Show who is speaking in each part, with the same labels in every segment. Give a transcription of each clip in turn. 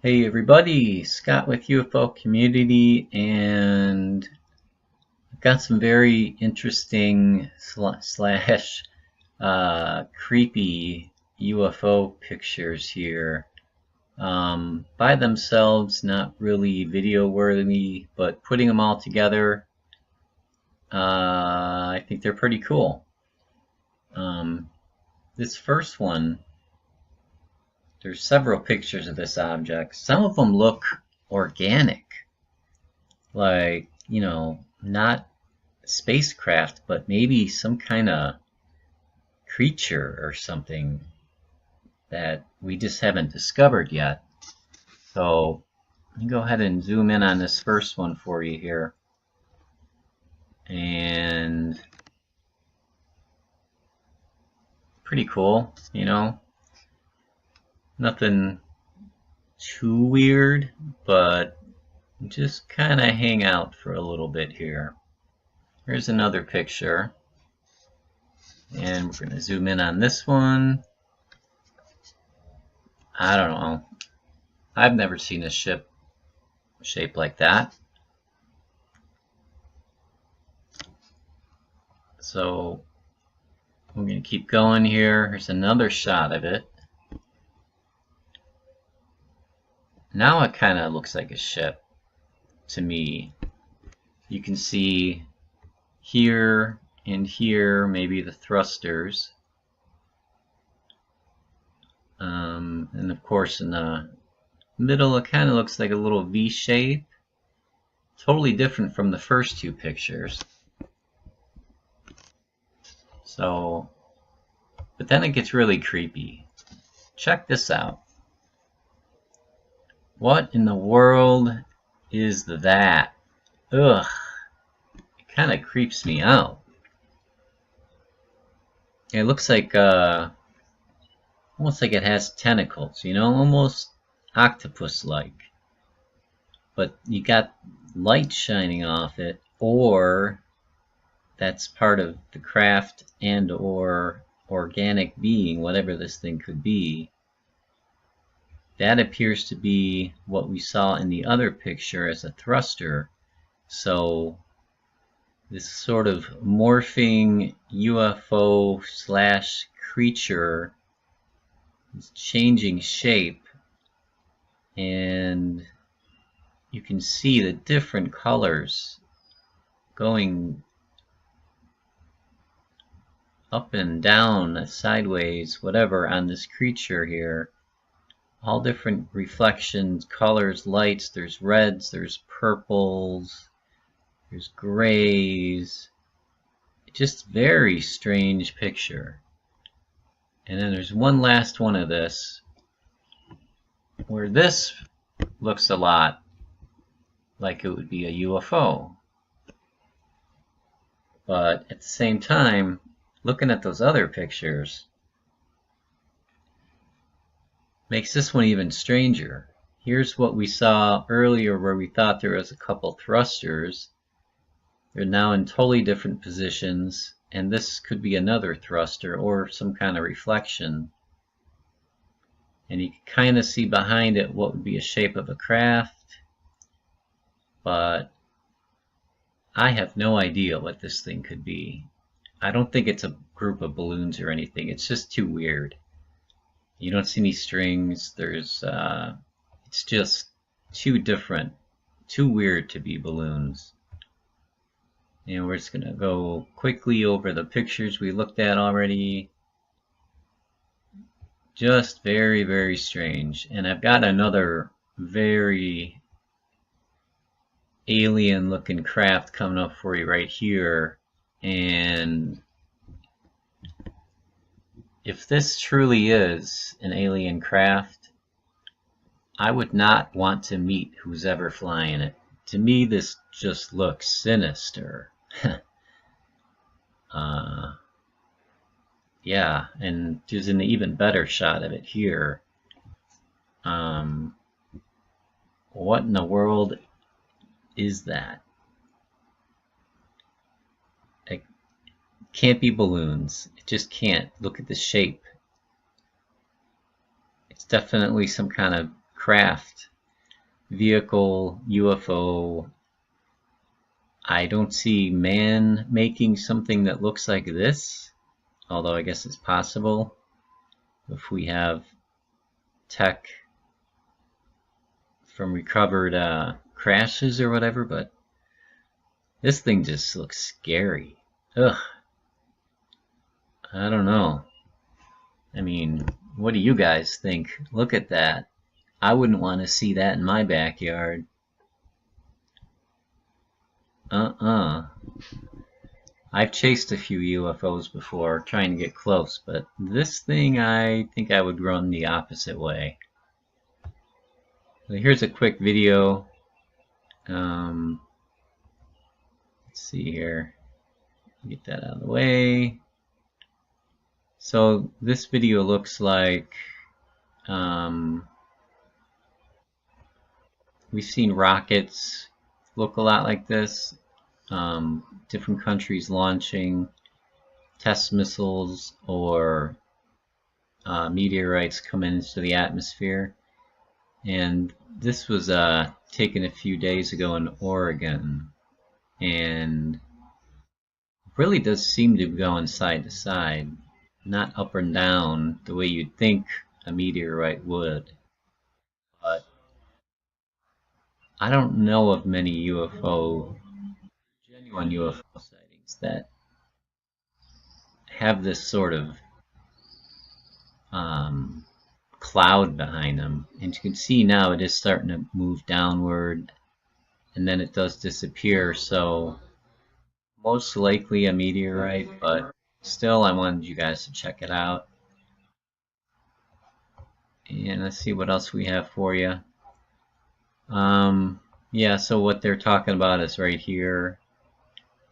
Speaker 1: Hey everybody, Scott with UFO Community, and I've got some very interesting slash creepy UFO pictures here. By themselves, not really video worthy, but putting them all together, I think they're pretty cool. This first one, there's several pictures of this object. Some of them look organic, like, not spacecraft, but maybe some kind of creature or something that we just haven't discovered yet. So let me go ahead and zoom in on this first one for you here. And pretty cool, nothing too weird, but just kind of hang out for a little bit here. Here's another picture, and we're going to zoom in on this one. I don't know. I've never seen a ship shaped like that. So we're going to keep going here. Here's another shot of it. Now it kind of looks like a ship to me. You can see here and here maybe the thrusters. And of course in the middle it kind of looks like a little V shape. Totally different from the first two pictures. So, but then it gets really creepy. Check this out. What in the world is that? Ugh. It kind of creeps me out. It looks like almost like it has tentacles, almost octopus-like. But you got light shining off it, or that's part of the craft and or organic being, whatever this thing could be. That appears to be what we saw in the other picture as a thruster. So this sort of morphing UFO slash creature is changing shape, and you can see the different colors going up and down, sideways, whatever, on this creature here. All different reflections, colors, lights. There's reds, there's purples, there's grays. Just very strange picture. And then there's one last one of this, where this looks a lot like it would be a UFO. But at the same time, looking at those other pictures makes this one even stranger. Here's what we saw earlier where we thought there was a couple thrusters. They're now in totally different positions, and this could be another thruster or some kind of reflection. And you can kind of see behind it what would be a shape of a craft, but I have no idea what this thing could be. I don't think it's a group of balloons or anything. It's just too weird. You don't see any strings. There's it's just too different, too weird to be balloons. And we're just gonna go quickly over the pictures we looked at already. Just very, very strange. And I've got another very alien looking craft coming up for you right here. And if this truly is an alien craft, I would not want to meet who's ever flying it. To me, this just looks sinister. Yeah, and there's an even better shot of it here. What in the world is that? It can't be balloons. It just can't. Look at the shape. It's definitely some kind of craft. vehicle, UFO. I don't see man making something that looks like this, although I guess it's possible if we have tech from recovered crashes or whatever, but this thing just looks scary. Ugh. I don't know. I mean, what do you guys think? Look at that. I wouldn't want to see that in my backyard. I've chased a few UFOs before trying to get close, but this thing I think I would run the opposite way. So here's a quick video. Let's see here. Get that out of the way. So this video looks like we've seen rockets look a lot like this. Different countries launching test missiles or meteorites coming into the atmosphere. And this was taken a few days ago in Oregon, and it really does seem to be going side to side, not up and down the way you'd think a meteorite would. But I don't know of many genuine UFO sightings that have this sort of cloud behind them. And you can see now it is starting to move downward, and then it does disappear. So most likely a meteorite, but still I wanted you guys to check it out. And let's see what else we have for you. Yeah, so what they're talking about is right here,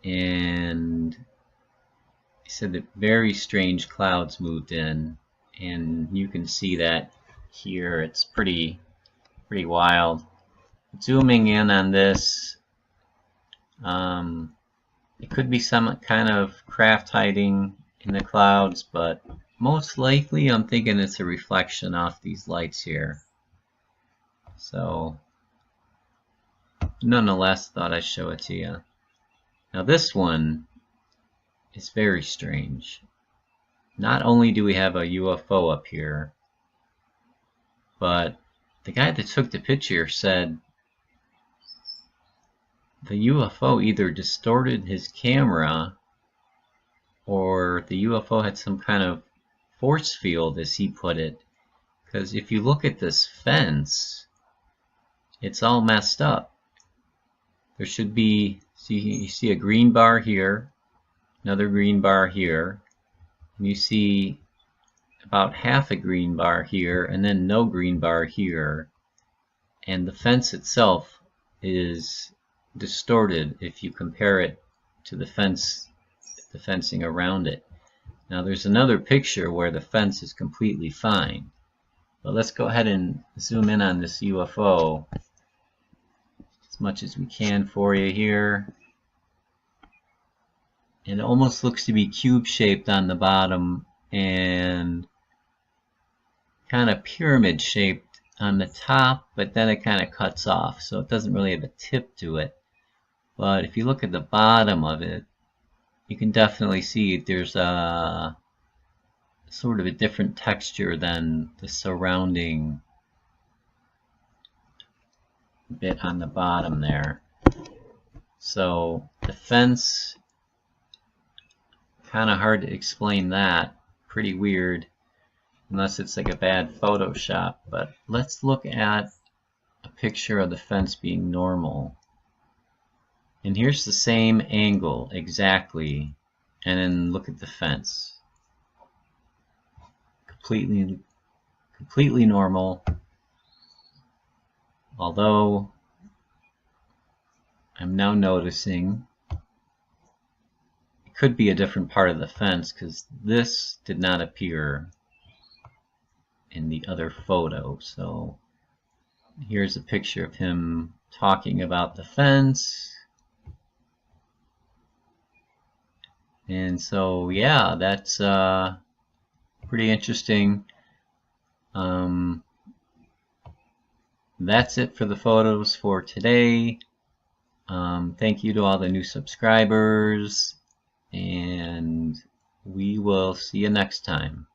Speaker 1: and they said that very strange clouds moved in, and you can see that here. It's pretty wild. Zooming in on this, it could be some kind of craft hiding in the clouds, but most likely I'm thinking it's a reflection off these lights here. So nonetheless, thought I'd show it to you. Now this one is very strange. Not only do we have a UFO up here, but the guy that took the picture said the UFO either distorted his camera or the UFO had some kind of force field, as he put it. Because if you look at this fence, it's all messed up. There should be, you see a green bar here, another green bar here, and you see about half a green bar here, and then no green bar here. And the fence itself is distorted if you compare it to the fencing around it. Now there's another picture where the fence is completely fine. But let's go ahead and zoom in on this UFO as much as we can for you here. It almost looks to be cube shaped on the bottom and kind of pyramid shaped on the top, but then it kind of cuts off, so it doesn't really have a tip to it. But if you look at the bottom of it, you can definitely see there's a sort of a different texture than the surrounding bit on the bottom there. So the fence, kind of hard to explain that. Pretty weird, unless it's like a bad Photoshop. But let's look at a picture of the fence being normal. And here's the same angle exactly, and then look at the fence. Completely normal. Although I'm now noticing it could be a different part of the fence, because this did not appear in the other photo. So here's a picture of him talking about the fence. And so yeah, that's pretty interesting. that's it for the photos for today. Thank you to all the new subscribers, and we will see you next time.